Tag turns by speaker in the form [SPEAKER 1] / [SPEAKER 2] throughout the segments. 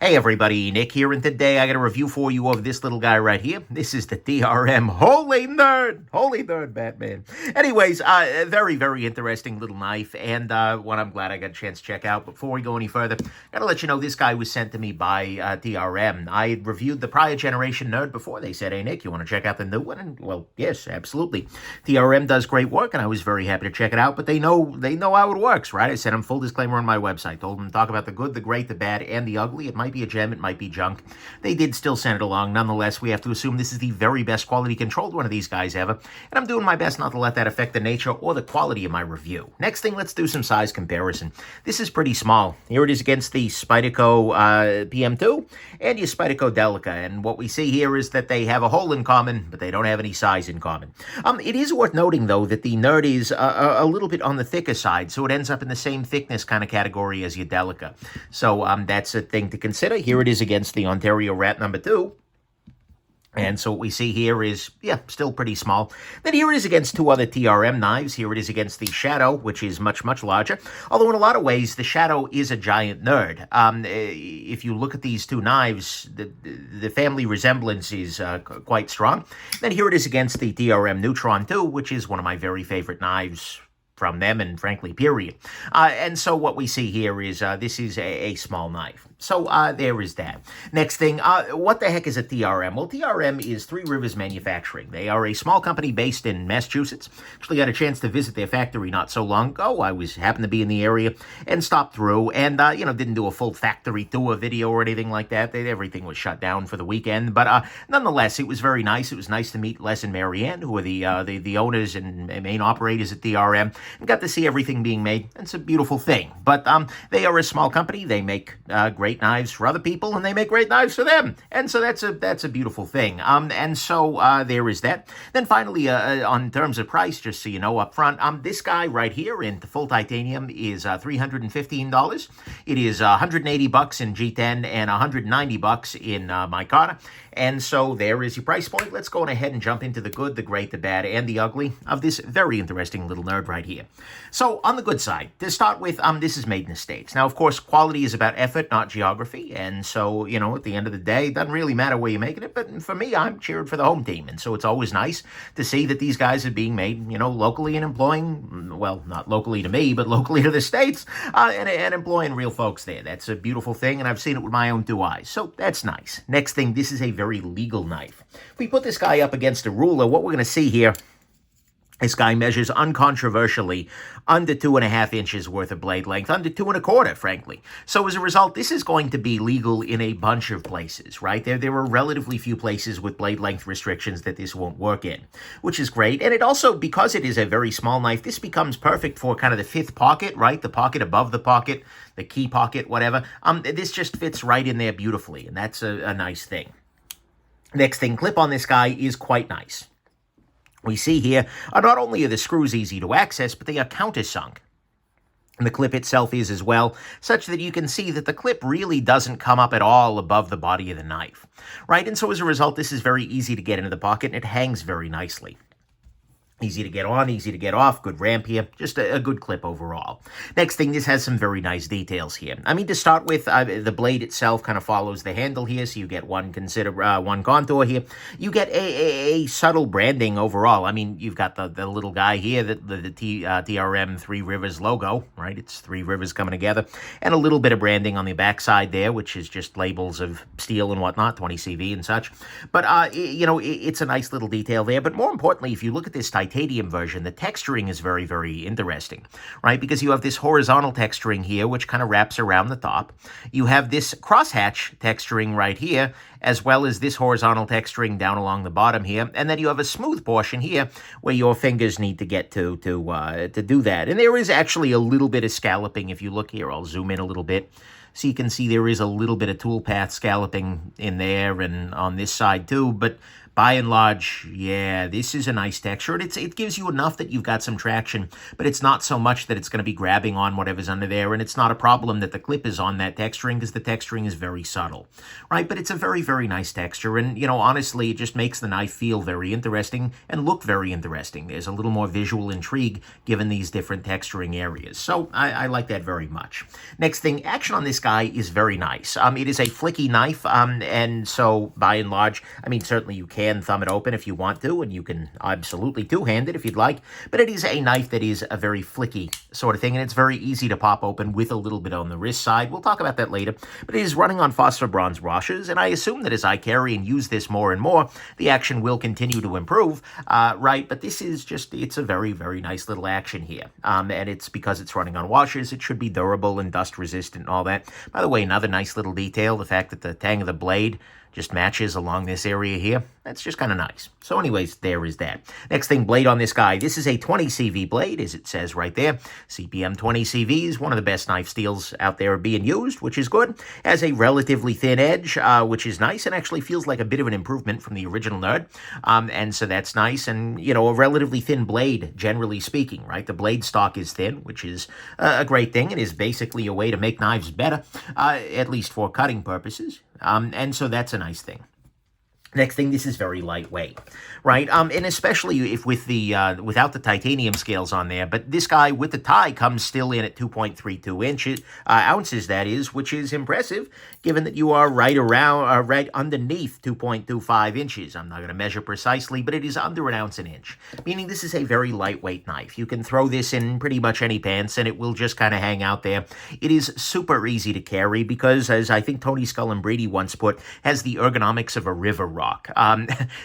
[SPEAKER 1] Hey everybody, Nick here, and today I got a review for you of this little guy right here. This is the TRM Holy Nerd, Holy Nerd Batman. Anyways, very, very interesting little knife, and one I'm glad I got a chance to check out. Before we go any further, gotta let you know this guy was sent to me by TRM. I had reviewed the prior generation Nerd before. They said, hey Nick, you want to check out the new one? And well, yes, absolutely. TRM does great work, and I was very happy to check it out, but they know how it works, right? I sent them full disclaimer on my website. Told them to talk about the good, the great, the bad, and the ugly. It might be a gem, it might be junk. They did still send it along. Nonetheless, we have to assume this is the very best quality controlled one of these guys ever, and I'm doing my best not to let that affect the nature or the quality of my review. Next thing, let's do some size comparison. This is pretty small. Here it is against the Spyderco PM2 and your Spyderco Delica, and what we see here is that they have a hole in common, but they don't have any size in common. It is worth noting, though, that the Nerd is a little bit on the thicker side, so it ends up in the same thickness kind of category as your Delica. So that's a thing to consider. Here it is against the Ontario Rat number 2. And so what we see here is, yeah, still pretty small. Then here it is against two other TRM knives. Here it is against the Shadow, which is much, much larger. Although in a lot of ways, the Shadow is a giant nerd. If you look at these two knives, the family resemblance is quite strong. Then here it is against the TRM Neutron 2, which is one of my very favorite knives from them, and frankly, period. And so what we see here is this is a small knife. So there is that. Next thing, what the heck is a TRM? Well, TRM is Three Rivers Manufacturing. They are a small company based in Massachusetts. Actually got a chance to visit their factory not so long ago. I happened to be in the area and stopped through and, didn't do a full factory tour video or anything like that. Everything was shut down for the weekend. But nonetheless, it was very nice. It was nice to meet Les and Marianne, who are the owners and main operators at TRM, and got to see everything being made. It's a beautiful thing. But they are a small company. They make great knives for other people, and they make great knives for them. And so that's a beautiful thing. And so there is that. Then finally, on terms of price, just so you know up front, this guy right here in the full titanium is $315. It is $180 in G10 and $190 in micarta. And so there is your price point. Let's go on ahead and jump into the good, the great, the bad, and the ugly of this very interesting little nerd right here. So on the good side, to start with, this is made in the States. Now, of course, quality is about effort, not geography. And so, at the end of the day, it doesn't really matter where you're making it. But for me, I'm cheering for the home team. And so it's always nice to see that these guys are being made, locally and employing, well, not locally to me, but locally to the States, and employing real folks there. That's a beautiful thing, and I've seen it with my own 2 eyes. So that's nice. Next thing, this is a very legal knife. If we put this guy up against a ruler, what we're going to see here, this guy measures uncontroversially under 2.5 inches worth of blade length, under 2.25, frankly. So as a result, this is going to be legal in a bunch of places, right? There are relatively few places with blade length restrictions that this won't work in, which is great. And it also, because it is a very small knife, this becomes perfect for kind of the fifth pocket, right? The pocket above the pocket, the key pocket, whatever. This just fits right in there beautifully, and that's a nice thing. Next thing, clip on this guy is quite nice. We see here, not only are the screws easy to access, but they are countersunk. And the clip itself is as well, such that you can see that the clip really doesn't come up at all above the body of the knife, right? And so as a result, this is very easy to get into the pocket, and it hangs very nicely. Easy to get on, easy to get off, good ramp here, just a good clip overall. Next thing, this has some very nice details here. I mean, to start with, the blade itself kind of follows the handle here, so you get one contour here. You get a subtle branding overall. I mean, you've got the little guy here, the TRM Three Rivers logo, right? It's Three Rivers coming together, and a little bit of branding on the backside there, which is just labels of steel and whatnot, 20 CV and such. But, it's a nice little detail there. But more importantly, if you look at this titanium version, the texturing is very, very interesting, right? Because you have this horizontal texturing here, which kind of wraps around the top. You have this crosshatch texturing right here, as well as this horizontal texturing down along the bottom here. And then you have a smooth portion here where your fingers need to get to do that. And there is actually a little bit of scalloping. If you look here, I'll zoom in a little bit. So you can see there is a little bit of toolpath scalloping in there and on this side too. But by and large, yeah, this is a nice texture. And it gives you enough that you've got some traction, but it's not so much that it's going to be grabbing on whatever's under there. And it's not a problem that the clip is on that texturing because the texturing is very subtle, right? But it's a very, very nice texture. And, you know, honestly, it just makes the knife feel very interesting and look very interesting. There's a little more visual intrigue given these different texturing areas. So I like that very much. Next thing, action on this guy is very nice. It is a flicky knife, and so by and large, I mean, certainly you can thumb it open if you want to, and you can absolutely two-hand it if you'd like, but it is a knife that is a very flicky sort of thing, and it's very easy to pop open with a little bit on the wrist side. We'll talk about that later, but it is running on phosphor bronze washes, and I assume that as I carry and use this more and more, the action will continue to improve, right? But this is just, it's a very, very nice little action here, and it's because it's running on washers, it should be durable and dust resistant and all that. By the way, another nice little detail, the fact that the tang of the blade just matches along this area here. That's just kind of nice. So anyways, there is that. Next thing, blade on this guy. This is a 20 CV blade, as it says right there. CPM 20 CV is one of the best knife steels out there being used, which is good. Has a relatively thin edge, which is nice, and actually feels like a bit of an improvement from the original Nerd. And so that's nice. And, you know, a relatively thin blade, generally speaking, right? The blade stock is thin, which is a great thing. It is basically a way to make knives better, at least for cutting purposes. And so that's a nice thing. Next thing, this is very lightweight, right? And especially if with the without the titanium scales on there, but this guy with the tie comes still in at 2.32 ounces, that is, which is impressive, given that you are right around, right underneath 2.25 inches. I'm not going to measure precisely, but it is under an ounce an inch, meaning this is a very lightweight knife. You can throw this in pretty much any pants, and it will just kind of hang out there. It is super easy to carry because, as I think Tony Scullenbrady once put, has the ergonomics of a river rock.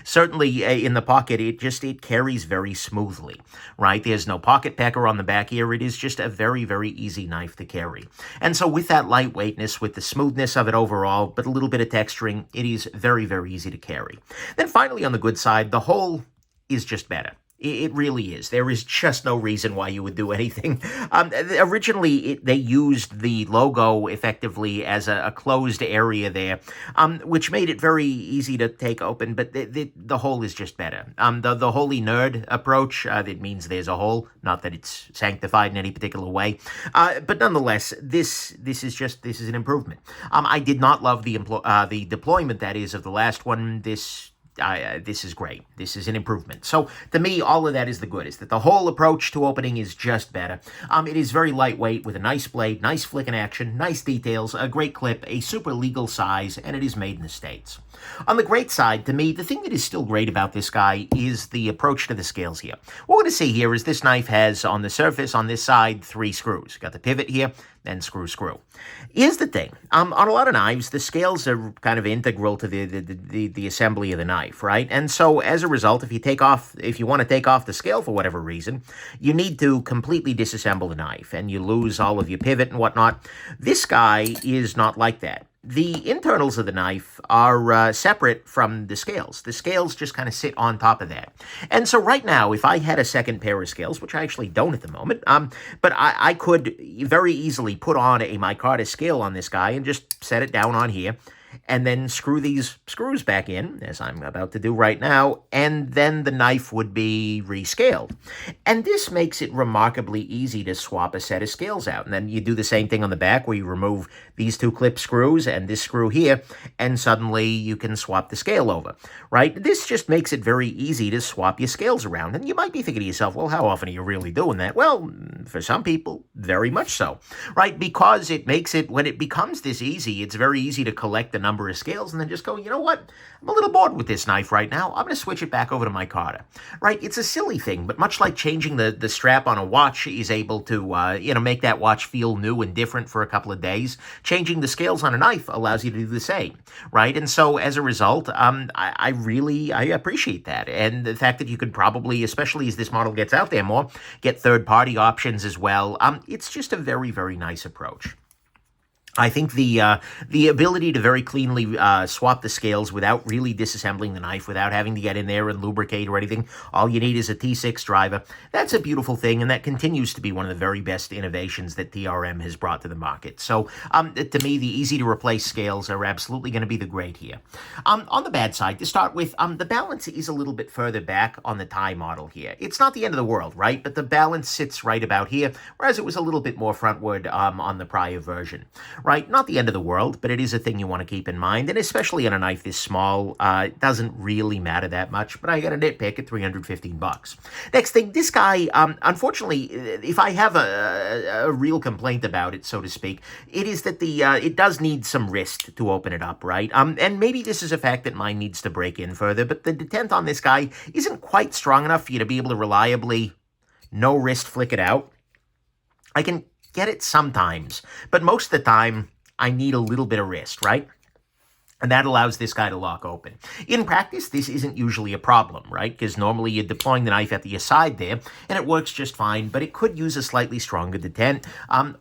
[SPEAKER 1] Certainly in the pocket, it carries very smoothly, right? There's no pocket pecker on the back here. It is just a very, very easy knife to carry. And so with that lightweightness, with the smoothness of it overall, but a little bit of texturing, it is very, very easy to carry. Then finally on the good side, the hole is just better. It really is. There is just no reason why you would do anything. Originally, they used the logo effectively as a closed area there, which made it very easy to take open, but the hole is just better. The Holey Nerd approach, that means there's a hole, not that it's sanctified in any particular way, but nonetheless, this is an improvement. I did not love the deployment, that is, of the last one. This is great. This is an improvement. So to me, all of that is the good, is that the whole approach to opening is just better. It is very lightweight with a nice blade, nice flick in action, nice details, a great clip, a super legal size, and it is made in the States. On the great side, to me, the thing that is still great about this guy is the approach to the scales here. What we're going to see here is this knife has on the surface, on this side, 3 screws. Got the pivot here, then screw. Here's the thing. On a lot of knives, the scales are kind of integral to the assembly of the knife, right? And so as a result, if you want to take off the scale for whatever reason, you need to completely disassemble the knife, and you lose all of your pivot and whatnot. This guy is not like that. The internals of the knife are separate from the scales. The scales just kind of sit on top of that. And so right now, if I had a second pair of scales, which I actually don't at the moment, but I could very easily put on a micarta scale on this guy and just set it down on here, and then screw these screws back in, as I'm about to do right now, and then the knife would be rescaled. And this makes it remarkably easy to swap a set of scales out. And then you do the same thing on the back, where you remove these 2 clip screws and this screw here, and suddenly you can swap the scale over, right? This just makes it very easy to swap your scales around. And you might be thinking to yourself, well, how often are you really doing that? Well, for some people, very much so, right? Because it makes it, when it becomes this easy, it's very easy to collect the number of scales and then just go, you know what? I'm a little bored with this knife right now. I'm going to switch it back over to micarta, right? It's a silly thing, but much like changing the strap on a watch is able to, make that watch feel new and different for a couple of days, changing the scales on a knife allows you to do the same, right? And so as a result, I appreciate that. And the fact that you could probably, especially as this model gets out there more, get third-party options as well. It's just a very, very nice approach. I think the ability to very cleanly swap the scales without really disassembling the knife, without having to get in there and lubricate or anything, all you need is a T6 driver. That's a beautiful thing, and that continues to be one of the very best innovations that TRM has brought to the market. So, to me, the easy-to-replace scales are absolutely going to be the great here. On the bad side, to start with, the balance is a little bit further back on the Thai model here. It's not the end of the world, right? But the balance sits right about here, whereas it was a little bit more frontward on the prior version. Right, not the end of the world, but it is a thing you want to keep in mind, and especially on a knife this small, it doesn't really matter that much, but I got a nitpick at $315. Next thing, this guy, unfortunately, if I have a real complaint about it, so to speak, it is that it does need some wrist to open it up, right? And maybe this is a fact that mine needs to break in further, but the detent on this guy isn't quite strong enough for you to be able to reliably, no wrist, flick it out. I can get it sometimes, but most of the time, I need a little bit of wrist, right? And that allows this guy to lock open. In practice, this isn't usually a problem, right? Because normally you're deploying the knife at the side there, and it works just fine, but it could use a slightly stronger detent.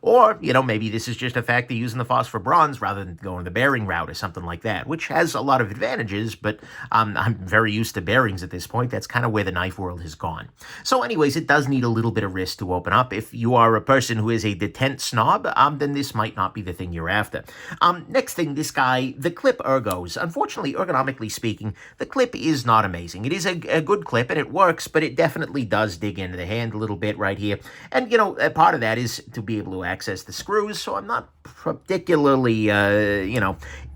[SPEAKER 1] Or, maybe this is just a fact of using the phosphor bronze rather than going the bearing route or something like that, which has a lot of advantages, but I'm very used to bearings at this point. That's kind of where the knife world has gone. So anyways, it does need a little bit of wrist to open up. If you are a person who is a detent snob, then this might not be the thing you're after. Next thing, this guy, the clip ergos. Unfortunately, ergonomically speaking, the clip is not amazing. It is a good clip, and it works, but it definitely does dig into the hand a little bit right here. And, a part of that is to be able to access the screws, so I'm not particularly,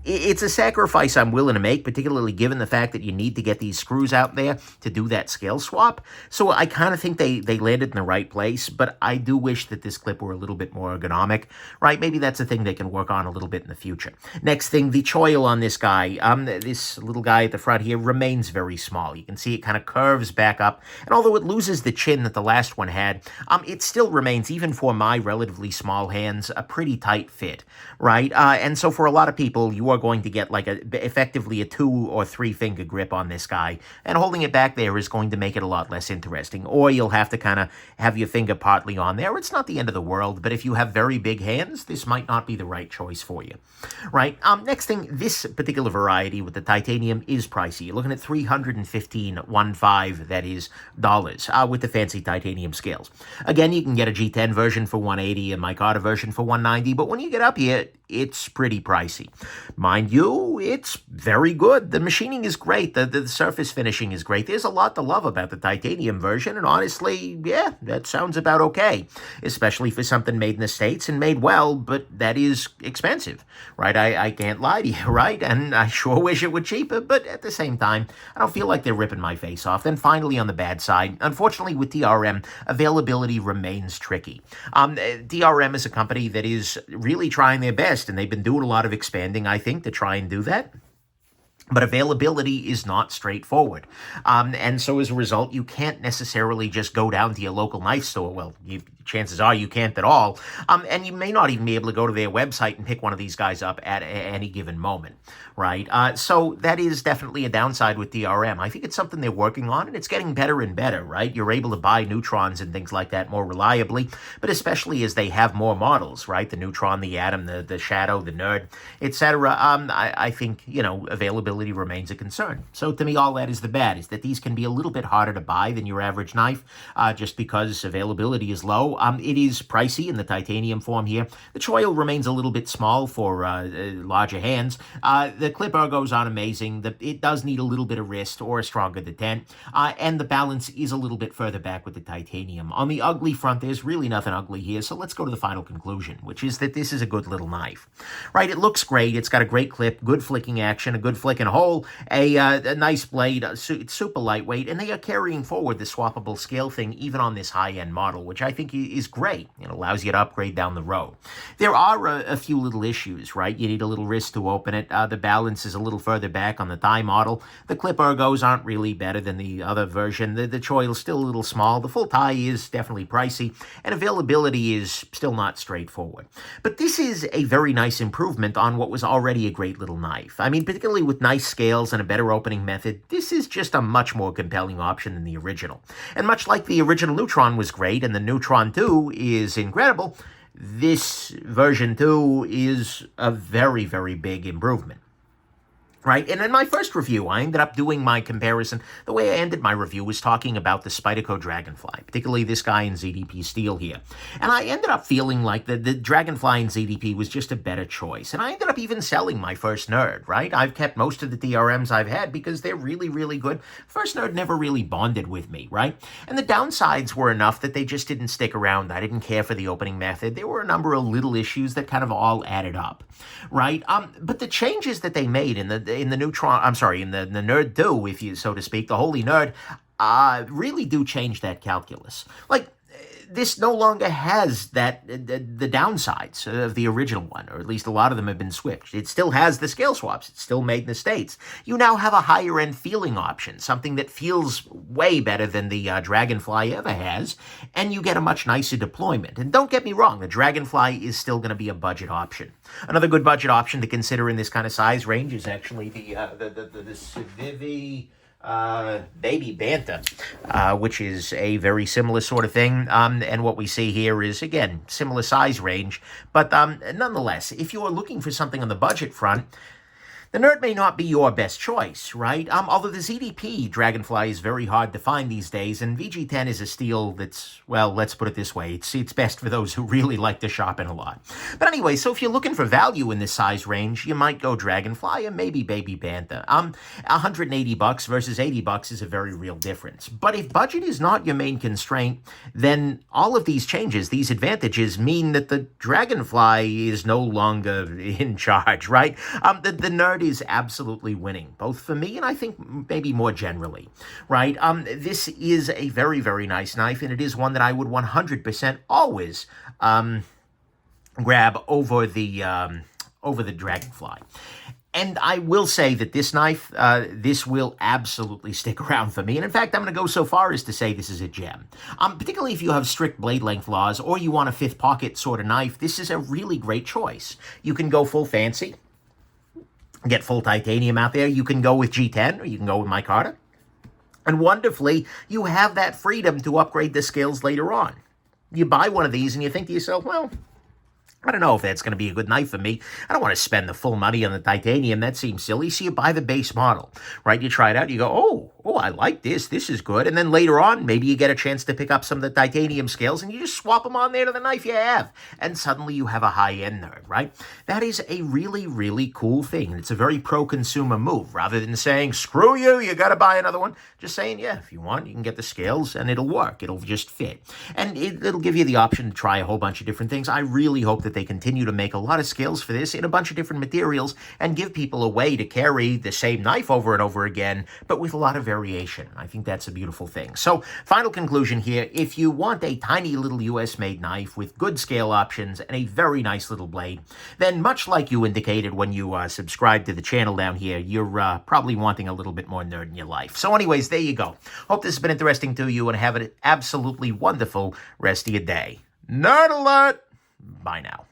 [SPEAKER 1] it's a sacrifice I'm willing to make, particularly given the fact that you need to get these screws out there to do that scale swap. So I kind of think they landed in the right place, but I do wish that this clip were a little bit more ergonomic, right? Maybe that's a thing they can work on a little bit in the future. Next thing, the choil on this guy. This little guy at the front here remains very small. You can see it kind of curves back up, and although it loses the chin that the last one had, it still remains, even for my relatively small hands, a pretty tight fit, right? And so for a lot of people, you are going to get effectively a 2 or 3 finger grip on this guy, and holding it back there is going to make it a lot less interesting. Or you'll have to kind of have your finger partly on there. It's not the end of the world, but if you have very big hands, this might not be the right choice for you, right? Next thing, this particular variety with the titanium is pricey. You're looking at $315, that is, dollars, with the fancy titanium scales. Again, you can get a G10 version for $180, a micarta version for $190, but when you get up here, it's pretty pricey. Mind you, it's very good. The machining is great. The surface finishing is great. There's a lot to love about the titanium version, and honestly, yeah, that sounds about okay, especially for something made in the States and made well, but that is expensive, right? I can't lie to you, right? And I sure wish it were cheaper, but at the same time, I don't feel like they're ripping my face off. Then finally, on the bad side, unfortunately with TRM, availability remains tricky. TRM is a company that is really trying their best, and they've been doing a lot of expanding, I think, to try and do that. But availability is not straightforward. And so as a result, you can't necessarily just go down to your local knife store. Well, chances are you can't at all. And you may not even be able to go to their website and pick one of these guys up at any given moment, right? So that is definitely a downside with DRM. I think it's something they're working on, and it's getting better and better, right? You're able to buy neutrons and things like that more reliably, but especially as they have more models, right? The Neutron, the Atom, the Shadow, the Nerd, etc. I think, availability remains a concern. So to me, all that is the bad, is that these can be a little bit harder to buy than your average knife, just because availability is low. It is pricey in the titanium form here. The choil remains a little bit small for larger hands. The clip ergos aren't amazing. It does need a little bit of wrist or a stronger detent, and the balance is a little bit further back with the titanium. On the ugly front, there's really nothing ugly here, so let's go to the final conclusion, which is that this is a good little knife, right? It looks great. It's got a great clip, good flicking action, a good flicking hole, a nice blade. It's super lightweight, and they are carrying forward the swappable scale thing even on this high-end model, which I think is great. It allows you to upgrade down the road. There are a few little issues, right? You need a little wrist to open it. The balance is a little further back on the thigh model. The clip ergos aren't really better than the other version. The choil is still a little small. The full tie is definitely pricey, and availability is still not straightforward. But this is a very nice improvement on what was already a great little knife. I mean, particularly with nice scales and a better opening method, this is just a much more compelling option than the original. And much like the original Neutron was great, and the Neutron 2 is incredible, this version 2 is a very, very big improvement. Right, and in my first review, I ended up doing my comparison. The way I ended my review was talking about the Spyderco Dragonfly, particularly this guy in ZDP Steel here. And I ended up feeling like the Dragonfly in ZDP was just a better choice. And I ended up even selling my first Nerd, right? I've kept most of the TRMs I've had because they're really, really good. First Nerd never really bonded with me, right? And the downsides were enough that they just didn't stick around. I didn't care for the opening method. There were a number of little issues that kind of all added up, right? But the changes that they made in the Neutron, I'm sorry, in the Nerd 2, if you so to speak, the Holy Nerd, really do change that calculus. Like, this no longer has the downsides of the original one, or at least a lot of them have been switched. It still has the scale swaps. It's still made in the States. You now have a higher-end feeling option, something that feels way better than the Dragonfly ever has, and you get a much nicer deployment. And don't get me wrong, the Dragonfly is still going to be a budget option. Another good budget option to consider in this kind of size range is actually the Civivi Baby Bantha, which is a very similar sort of thing. And what we see here is, again, similar size range. But nonetheless, if you are looking for something on the budget front, the Nerd may not be your best choice, right? Although the ZDP Dragonfly is very hard to find these days, and VG10 is a steel that's, well, let's put it this way, it's best for those who really like to shop in a lot. But anyway, so if you're looking for value in this size range, you might go Dragonfly and maybe Baby Bantha. $180 versus $80 is a very real difference. But if budget is not your main constraint, then all of these changes, these advantages, mean that the Dragonfly is no longer in charge, right? The Nerd is absolutely winning, both for me and I think maybe more generally, right? This is a very, very nice knife, and it is one that I would 100% always grab over the Dragonfly. And I will say that this knife, this will absolutely stick around for me. And in fact, I'm going to go so far as to say this is a gem. Particularly if you have strict blade length laws or you want a fifth pocket sort of knife, this is a really great choice. You can go full fancy, get full titanium out there. You can go with G10 or you can go with micarta. And wonderfully, you have that freedom to upgrade the scales later on. You buy one of these and you think to yourself, well, I don't know if that's going to be a good knife for me. I don't want to spend the full money on the titanium. That seems silly. So you buy the base model, right? You try it out. You go, oh, I like this. This is good. And then later on, maybe you get a chance to pick up some of the titanium scales and you just swap them on there to the knife you have. And suddenly you have a high-end Nerd, right? That is a really, really cool thing. And it's a very pro-consumer move. Rather than saying, screw you, you got to buy another one. Just saying, yeah, if you want, you can get the scales and it'll work. It'll just fit. And it'll give you the option to try a whole bunch of different things. I really hope that they continue to make a lot of scales for this in a bunch of different materials and give people a way to carry the same knife over and over again, but with a lot of variation. I think that's a beautiful thing. So, final conclusion here, if you want a tiny little US-made knife with good scale options and a very nice little blade, then much like you indicated when you subscribe to the channel down here, you're probably wanting a little bit more nerd in your life. So anyways, there you go. Hope this has been interesting to you and have an absolutely wonderful rest of your day. Nerd alert! Bye now.